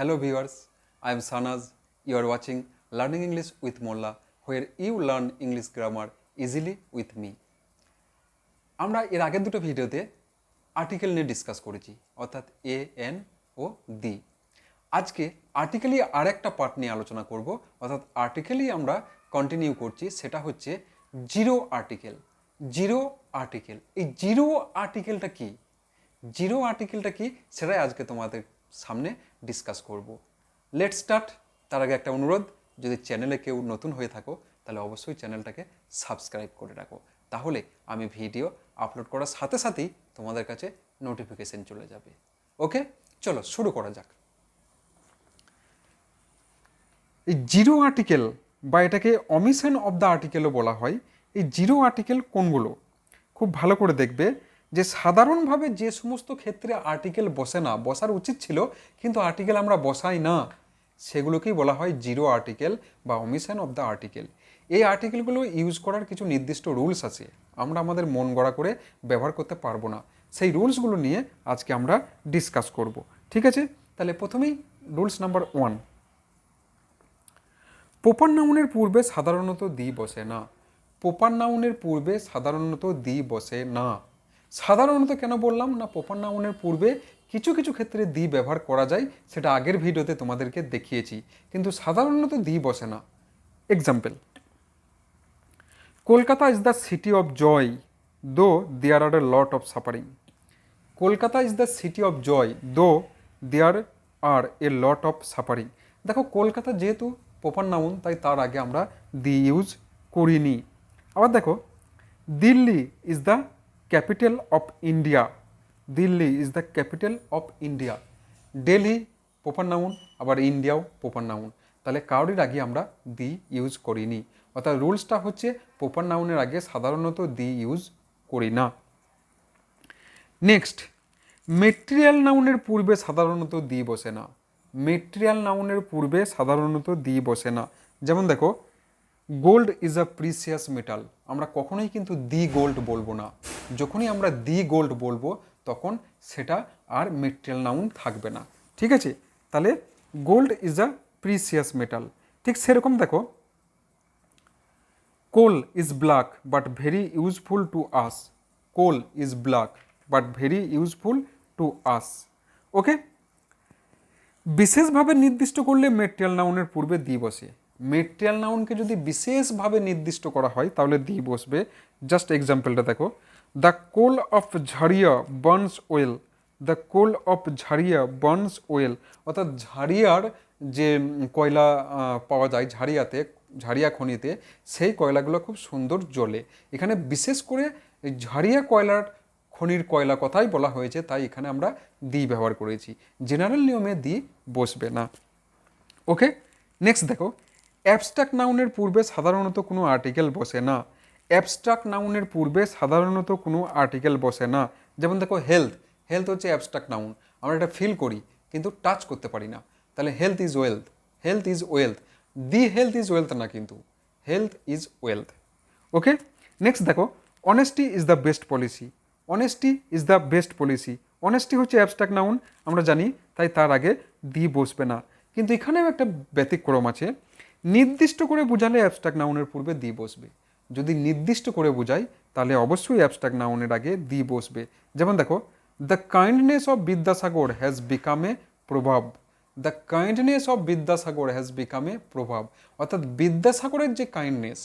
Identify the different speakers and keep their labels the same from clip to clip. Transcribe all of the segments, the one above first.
Speaker 1: Hello viewers, I am Sanaz. You are watching Learning English with Molla, where you learn English grammar easily with me. আমরা এর আগের দুটো ভিডিওতে article নিয়ে discuss করেছি, অর্থাৎ এ এন ও দি। আজকে আর্টিকেলই আর একটা পার্ট নিয়ে আলোচনা করব, অর্থাৎ আর্টিকেলই আমরা কন্টিনিউ করছি, সেটা হচ্ছে জিরো আর্টিকেল। জিরো আর্টিকেল, এই জিরো আর্টিকেলটা কি? জিরো আর্টিকেলটা কি সেটাই আজকে তোমাদের সামনে ডিসকাস করব। Let's start. তার আগে একটা অনুরোধ, যদি চ্যানেলে কেউ নতুন হয়ে থাকো তাহলে অবশ্যই চ্যানেলটাকে সাবস্ক্রাইব করে রাখো, তাহলে আমি ভিডিও আপলোড করার সাথে সাথেই তোমাদের কাছে নোটিফিকেশন চলে যাবে। ওকে, চলো শুরু করা যাক। এই জিরো আর্টিকেল বা এটাকে অমিশন অফ দ্য আর্টিকেলও বলা হয়। এই জিরো আর্টিকেল কোনগুলো খুব ভালো করে দেখবে, যে সাধারণভাবে যে সমস্ত ক্ষেত্রে আর্টিকেল বসে না, বসার উচিত ছিল কিন্তু আর্টিকেল আমরা বসাই না, সেগুলোকেই বলা হয় জিরো আর্টিকেল বা অমিশন অফ দ্য আর্টিকেল। এই আর্টিকেলগুলো ইউজ করার কিছু নির্দিষ্ট রুলস আছে, আমরা আমাদের মন গড়া করে ব্যবহার করতে পারবো না। সেই রুলসগুলো নিয়ে আজকে আমরা ডিসকাস করব। ঠিক আছে, তাহলে প্রথমেই রুলস নাম্বার 1, প্রপার নাউনের পূর্বে সাধারণত দি বসে না। প্রপার নাউনের পূর্বে সাধারণত দি বসে না। সাধারণত কেন বললাম না? প্রপার নাউনের পূর্বে কিছু কিছু ক্ষেত্রে দি ব্যবহার করা যায়, সেটা আগের ভিডিওতে তোমাদেরকে দেখিয়েছি, কিন্তু সাধারণত দি বসে না। Example, Kolkata is the city of joy though there are a lot of suffering. Kolkata is the city of joy though there are a lot of suffering. দেখো, কলকাতা যেহেতু প্রপার নাউন, তাই তার আগে আমরা দি ইউজ করিনি। আবার দেখো, Delhi is the capital of India. Delhi is the capital of India. Delhi proper noun, আবার ইন্ডিয়াও প্রপার নাউন, তাহলে কারোর আগে আমরা দি ইউজ করিনি। অর্থাৎ রুলসটা হচ্ছে প্রপার নাউনের আগে সাধারণত দি ইউজ করি না। নেক্সট, মেটেরিয়াল নাউনের পূর্বে সাধারণত দি বসে না। মেটেরিয়াল নাউনের পূর্বে সাধারণত দি বসে না। যেমন দেখো, gold is a precious metal, আমরা কখনোই কিন্তু দি গোল্ড বলবো না। যখনই আমরা দি গোল্ড বলবো তখন সেটা আর মেটেরিয়াল নাউন থাকবে না। ঠিক আছে, তাহলে gold is a precious metal. ঠিক সেরকম দেখো, coal is black but very useful to us. Coal is black but very useful to us. Okay, বিশেষভাবে নির্দিষ্ট করলে মেটেরিয়াল নাউনের পূর্বে দি বসে। মেটেরিয়াল নাউনকে যদি বিশেষভাবে নির্দিষ্ট করা হয় তাহলে দি বসবে। জাস্ট এক্সাম্পলটা দেখো, the coal of Jharia burns well. The coal of Jharia burns well, অর্থাৎ ঝাড়িয়ার যে কয়লা পাওয়া যায় ঝাড়িয়াতে, ঝাড়িয়া খনিতে, সেই কয়লাগুলো খুব সুন্দর জ্বলে। এখানে বিশেষ করে ঝাড়িয়া কয়লার খনির কয়লা কথাই বলা হয়েছে, তাই এখানে আমরা দি ব্যবহার করেছি। জেনারেল নিয়মে দি বসবে না। ওকে, নেক্সট দেখো, অ্যাবস্ট্রাক্ট নাউনের পূর্বে সাধারণত কোনো আর্টিকেল বসে না। অ্যাবস্ট্রাক্ট নাউনের পূর্বে সাধারণত কোনো আর্টিকেল বসে না। যেমন দেখো, হেলথ। হেলথ হচ্ছে অ্যাবস্ট্রাক্ট নাউন, আমরা এটা ফিল করি কিন্তু টাচ করতে পারি না, তাহলে health is wealth. Health is wealth, the health is wealth না, কিন্তু health is wealth. Okay, next দেখো, honesty is the best policy. Honesty is the best policy. Honesty হচ্ছে অ্যাবস্ট্রাক্ট নাউন, আমরা জানি, তাই তার আগে দি বসবে না। কিন্তু এখানেও একটা ব্যতিক্রম আছে, নির্দিষ্ট করে বোঝালে অ্যাবস্ট্রাক্ট নাউনের পূর্বে দি বসবে। যদি নির্দিষ্ট করে বোঝাই তাহলে অবশ্যই অ্যাবস্ট্রাক্ট নাউনের আগে দি বসবে। যেমন দেখো, the kindness of Vidyasagar has become a প্রভাব। The kindness of Vidyasagar has become a প্রভাব, অর্থাৎ বিদ্যাসাগরের যে কাইন্ডনেস,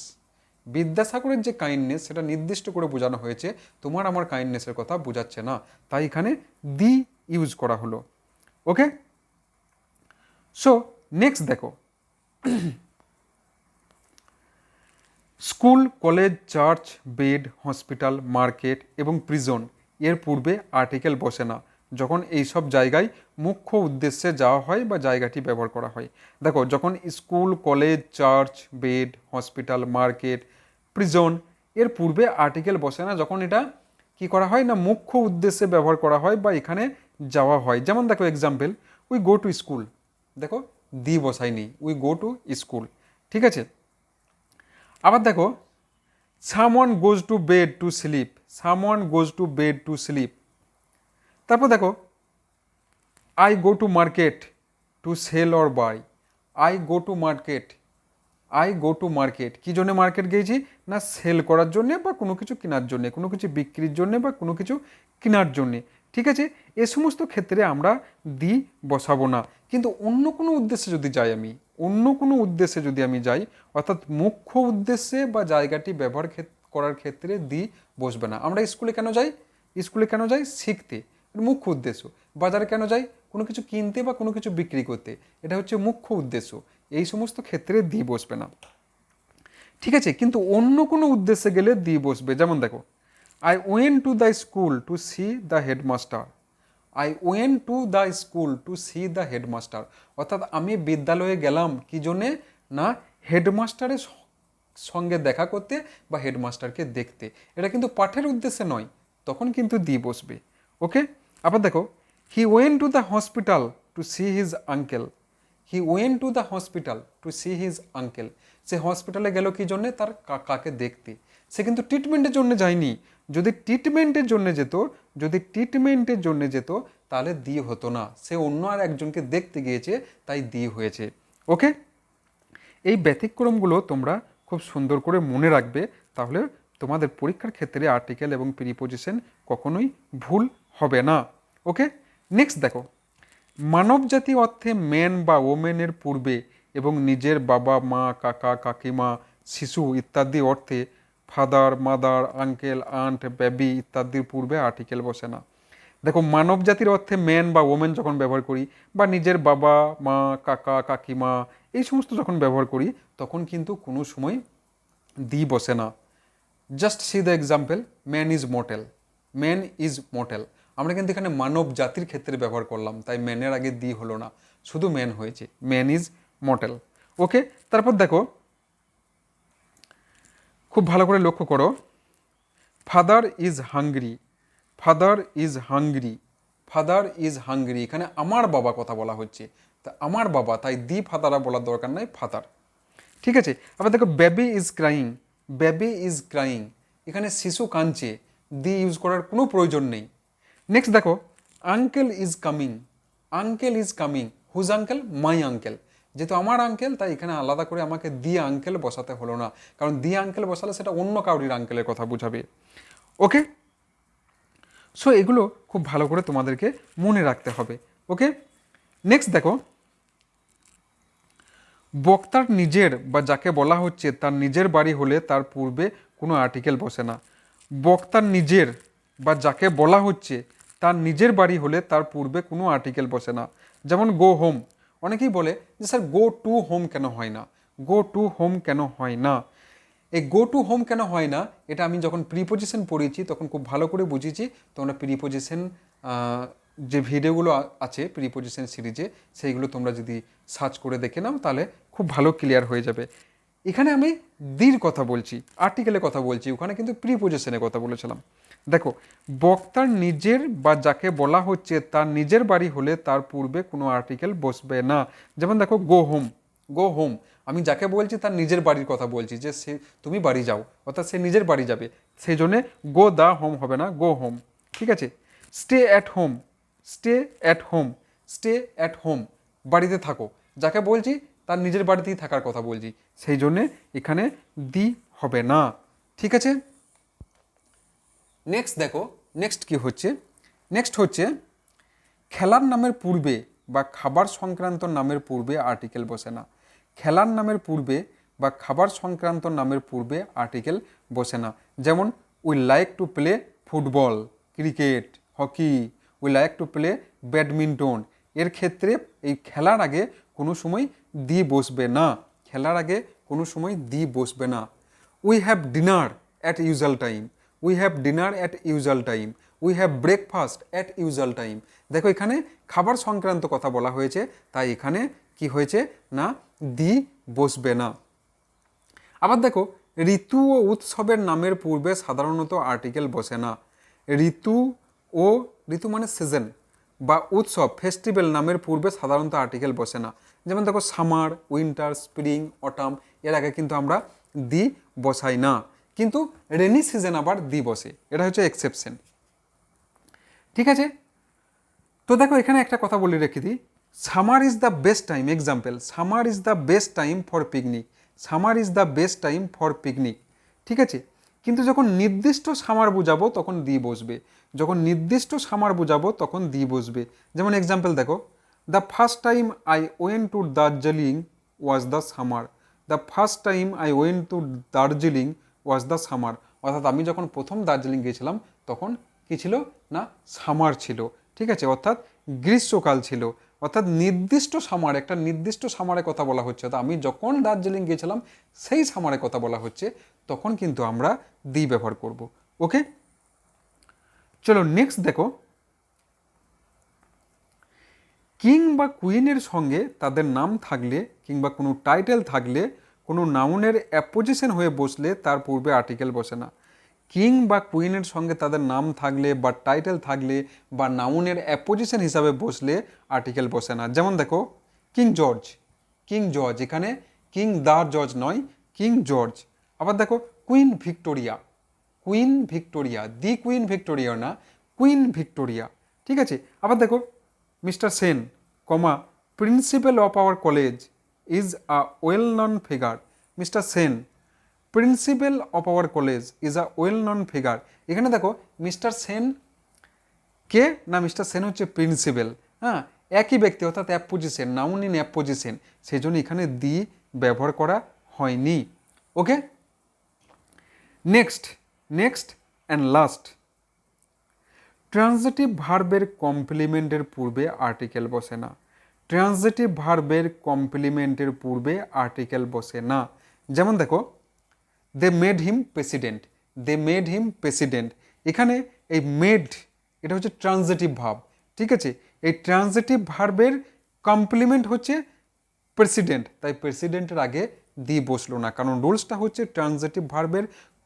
Speaker 1: বিদ্যাসাগরের যে কাইন্ডনেস সেটা নির্দিষ্ট করে বোঝানো হয়েছে, তোমার আমার কাইন্ডনেসের কথা বোঝাচ্ছে না, তাই এখানে দি ইউজ করা হলো। ওকে, সো নেক্সট দেখো, school, college, church, bed, hospital, market এবং প্রিজন এর পূর্বে আর্টিকেল বসে না যখন এইসব জায়গায় মুখ্য উদ্দেশ্যে যাওয়া হয় বা জায়গাটি ব্যবহার করা হয়। দেখো, যখন school, college, church, bed, hospital, market, prison এর পূর্বে আর্টিকেল বসে না যখন এটা কি করা হয় না, মুখ্য উদ্দেশ্যে ব্যবহার করা হয় বা এখানে যাওয়া হয়। যেমন দেখো example, we go to school. দেখো, দি বসাইনি, উই গো টু স্কুল। ঠিক আছে, আবার দেখো, someone goes to bed to sleep. Someone goes to bed to sleep. তারপর দেখো, I go to market to sell or buy. I go to market, I go to market, কী জন্য market গিয়েছি? না সেল করার জন্যে বা কোনো কিছু কেনার জন্যে, কোনো কিছু বিক্রির জন্যে বা কোনো কিছু কেনার জন্যে। ঠিক আছে, এ সমস্ত ক্ষেত্রে আমরা দি বসাবো না। কিন্তু অন্য কোনো উদ্দেশ্যে যদি যাই আমি, অন্য কোনো উদ্দেশ্যে যদি আমি যাই, অর্থাৎ মুখ্য উদ্দেশ্যে বা জায়গাটি ব্যবহার করার ক্ষেত্রে দি বসবে না। আমরা স্কুলে কেন যাই? স্কুলে কেন যাই? শিখতে, মুখ্য উদ্দেশ্য। বাজারে কেন যাই? কোনো কিছু কিনতে বা কোনো কিছু বিক্রি করতে, এটা হচ্ছে মুখ্য উদ্দেশ্য। এই সমস্ত ক্ষেত্রে দি বসবে না। ঠিক আছে, কিন্তু অন্য কোনো উদ্দেশ্যে গেলে দি বসবে। যেমন দেখো, I went to the school to see the headmaster. I went to the school to see the headmaster, অর্থাৎ আমি বিদ্যালয়ে গেলাম কি জন্যে? না হেডমাস্টারের সঙ্গে দেখা করতে বা হেডমাস্টারকে দেখতে। এটা কিন্তু পাঠের উদ্দেশ্যে নয়, তখন কিন্তু দি বসবে। ওকে, আবার দেখো, he went to the hospital to see his uncle. He went to the hospital to see his uncle. সে হসপিটালে গেল কি জন্যে? তার কাকাকে দেখতে। সে কিন্তু ট্রিটমেন্টের জন্য যায়নি। যদি ট্রিটমেন্টের জন্য যেত, যদি ট্রিটমেন্টের জন্য যেত, তাহলে দি হতো না। সে অন্য আর একজনকে দেখতে গিয়েছে, তাই দি হয়েছে। ওকে, এই ব্যতিক্রমগুলো তোমরা খুব সুন্দর করে মনে রাখবে, তাহলে তোমাদের পরীক্ষার ক্ষেত্রে আর্টিকেল এবং প্রিপোজিশন কখনোই ভুল হবে না। ওকে, নেক্সট দেখো, মানবজাতি অর্থে ম্যান বা ওমেনের পূর্বে এবং নিজের বাবা মা কাকা কাকিমা শিশু ইত্যাদি অর্থে father mother uncle aunt baby ইত্যাদির পূর্বে আর্টিকেল বসে না। দেখো, মানব জাতির অর্থে ম্যান বা ওমেন যখন ব্যবহার করি, বা নিজের বাবা মা কাকা কাকিমা এই সমস্ত যখন ব্যবহার করি, তখন কিন্তু কোনো সময় দি বসে না। Just see the example, man is mortal, man is mortal. আমরা কিন্তু এখানে মানব জাতির ক্ষেত্রে ব্যবহার করলাম, তাই ম্যানের আগে দি হলো না, শুধু ম্যান হয়েছে, ম্যান ইজ মর্টেল। ওকে, তারপর দেখো, খুব ভালো করে লক্ষ্য করো, father is hungry, father is hungry, father is hungry. এখানে আমার বাবা কথা বলা হচ্ছে, তা আমার বাবা, তাই দি ফাদারা বলার দরকার নাই, ফাদার। ঠিক আছে, আবার দেখো, baby is crying, baby is crying. এখানে শিশু কাঁদছে, দি ইউজ করার কোনো প্রয়োজন নেই। নেক্সট দেখো, uncle is coming, uncle is coming. Whose uncle? My uncle. যেহেতু আমার আঙ্কেল, তাই এখানে আলাদা করে আমাকে দি আঙ্কেল বসাতে হলো না, কারণ দি আঙ্কেল বসালে সেটা অন্য কাউরির আঙ্কেলের কথা বোঝাবে। ওকে, সো এগুলো খুব ভালো করে তোমাদেরকে মনে রাখতে হবে। ওকে, নেক্সট দেখো, বক্তার নিজের বা যাকে বলা হচ্ছে তার নিজের বাড়ি হলে তার পূর্বে কোনো আর্টিকেল বসে না। বক্তার নিজের বা যাকে বলা হচ্ছে তার নিজের বাড়ি হলে তার পূর্বে কোনো আর্টিকেল বসে না। যেমন গো হোম, অনেকেই বলে যে স্যার গো টু হোম কেন হয় না, গো টু হোম কেন হয় না? এই গো টু হোম কেন হয় না, এটা আমি যখন প্রিপোজিশন পড়েছি তখন খুব ভালো করে বুঝেছি। তোমরা প্রিপোজিশন যে ভিডিওগুলো আছে প্রিপোজিশন সিরিজে, সেইগুলো তোমরা যদি সার্চ করে দেখে নাও, তাহলে খুব ভালো ক্লিয়ার হয়ে যাবে। এখানে আমি দির কথা বলছি, আর্টিকেলের কথা বলছি, ওখানে কিন্তু প্রিপোজিশনের কথা বলেছিলাম। দেখো, বক্তার নিজের বা যাকে বলা হচ্ছে তার নিজের বাড়ি হলে তার পূর্বে কোনো আর্টিকেল বসবে না। যেমন দেখো, গো হোম, গো হোম, আমি যাকে বলছি তার নিজের বাড়ির কথা বলছি, যে সে তুমি বাড়ি যাও, অর্থাৎ সে নিজের বাড়ি যাবে, সেই জন্যে গো দা হোম হবে না, গো হোম। ঠিক আছে, stay at home, stay at home, stay at home, বাড়িতে থাকো, যাকে বলছি তার নিজের বাড়িতেই থাকার কথা বলছি, সেই জন্যে এখানে দি হবে না। ঠিক আছে, নেক্সট দেখো, নেক্সট কি হচ্ছে, নেক্সট হচ্ছে খেলার নামের পূর্বে বা খাবার সংক্রান্ত নামের পূর্বে আর্টিকেল বসে না। খেলার নামের পূর্বে বা খাবার সংক্রান্ত নামের পূর্বে আর্টিকেল বসে না। যেমন we like to play football, cricket, hockey, we like to play badminton, এর ক্ষেত্রে এই খেলার আগে কোনো সময় দি বসবে না, খেলার আগে কোনো সময় দি বসবে না। We have dinner at usual time, we have dinner at usual time, we have breakfast at usual time. দেখো, এখানে খাবার সংক্রান্ত কথা বলা হয়েছে, তাই এখানে কি হয়েছে না দি বসবে না। আবার দেখো, ঋতু ও উৎসবের নামের পূর্বে সাধারণত আর্টিকেল বসে না। ঋতু ও, ঋতু মানে সিজন, বা উৎসব ফেস্টিভ্যাল নামের পূর্বে সাধারণত আর্টিকেল বসে না। যেমন দেখো, সামার, উইন্টার, স্প্রিং, অটাম, এর আগে কিন্তু আমরা দি বসাই না, কিন্তু রেনি সিজন আবার দি বসে, এটা হচ্ছে এক্সেপশন। ঠিক আছে, তো দেখো এখানে একটা কথা বলে রেখে দিই, summer is the best time, example, summer is the best time for picnic, summer is the best time for picnic, ঠিক আছে। কিন্তু যখন নির্দিষ্ট সামার বোঝাবো তখন দি বসবে, যখন নির্দিষ্ট সামার বোঝাবো তখন দি বসবে। যেমন এক্সাম্পল দেখো, the first time I went two Darjeeling was the summer, the first time I went two Darjeeling was the summer, অর্থাৎ আমি যখন প্রথম দার্জিলিং গিয়েছিলাম তখন কী ছিল না, সামার ছিল, ঠিক আছে, অর্থাৎ গ্রীষ্মকাল ছিল। অর্থাৎ নির্দিষ্ট সামার, একটা নির্দিষ্ট সামারের কথা বলা হচ্ছে, তো আমি যখন দার্জিলিং গিয়েছিলাম সেই সামারের কথা বলা হচ্ছে, তখন কিন্তু আমরা দি ব্যবহার করব। ওকে, চলো নেক্সট দেখো, কিং বা কুইনের সঙ্গে তাদের নাম থাকলে কিংবা কোনো টাইটেল থাকলে কোনো নাউনের অ্যাপোজিশন হয়ে বসলে তার পূর্বে আর্টিকেল বসে না। কিং বা কুইনের সঙ্গে তাদের নাম থাকলে বা টাইটেল থাকলে বা নাউনের অ্যাপোজিশন হিসাবে বসলে আর্টিকেল বসে না। যেমন দেখো, কিং জর্জ, কিং জর্জ, এখানে কিং দ্য জর্জ নয়, কিং জর্জ। আবার দেখো কুইন ভিক্টোরিয়া, কুইন ভিক্টোরিয়া, দি কুইন ভিক্টোরিয়া না, কুইন ভিক্টোরিয়া, ঠিক আছে। আবার দেখো mister Sen, comma, principal of our college is a well known figure, mister Sen principal of our college is a well known figure. এখানে দেখো mister Sen কে না, মিস্টার সেন হচ্ছে principal, হ্যাঁ, একই ব্যক্তি, অর্থাৎ অ্যাপোজিশন, নাউন ইন অ্যাপোজিশন, সেই জন্য এখানে দি ব্যবহার করা হয়নি। Okay, next, next and last, transitive ভার্বের কমপ্লিমেন্টের পূর্বে আর্টিকেল বসে না, ট্রান্সিটিভ ভার্বের কমপ্লিমেন্টের পূর্বে আর্টিকেল বসে না। যেমন দেখো, they made him president, they made him president, এখানে এই মেড এটা হচ্ছে ট্রান্সিটিভ ভার্ব, ঠিক আছে। এই ট্রান্সিটিভ ভার্বের কমপ্লিমেন্ট হচ্ছে প্রেসিডেন্ট, তাই প্রেসিডেন্টের আগে দি বসলো না, কারণ রুলসটা হচ্ছে ট্রান্সিটিভ ভার্বের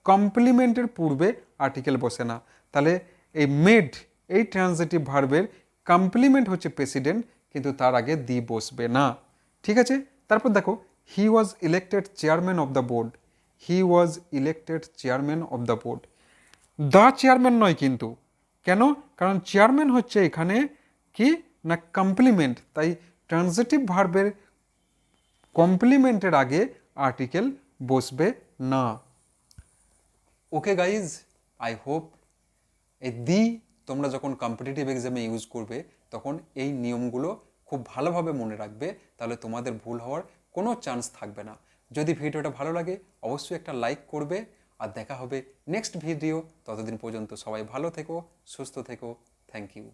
Speaker 1: কমপ্লিমেন্টের পূর্বে আর্টিকেল বসে না। তাহলে এই মেড, এই ট্রান্সিটিভ ভার্বের কমপ্লিমেন্ট হচ্ছে প্রেসিডেন্ট, কিন্তু তার আগে দি বসবে না, ঠিক আছে। তারপর দেখো, he was elected chairman of the board, he was elected chairman of the board, the chairman নয় কিন্তু, কেন, কারণ চেয়ারম্যান হচ্ছে এখানে কি না কমপ্লিমেন্ট, তাই ট্রান্সিটিভ ভার্বের কমপ্লিমেন্টের আগে আর্টিকেল বসবে না। ওকে গাইজ, আই হোপ এই দি তোমরা যখন কম্পিটিটিভ এক্সামে ইউজ করবে তখন এই নিয়মগুলো খুব ভালোভাবে মনে রাখবে, তাহলে তোমাদের ভুল হওয়ার কোনো চান্স থাকবে না। যদি ভিডিওটা ভালো লাগে অবশ্যই একটা লাইক করবে, আর দেখা হবে নেক্সট ভিডিও। ততদিন পর্যন্ত সবাই ভালো থেকো, সুস্থ থেকো, থ্যাংক ইউ।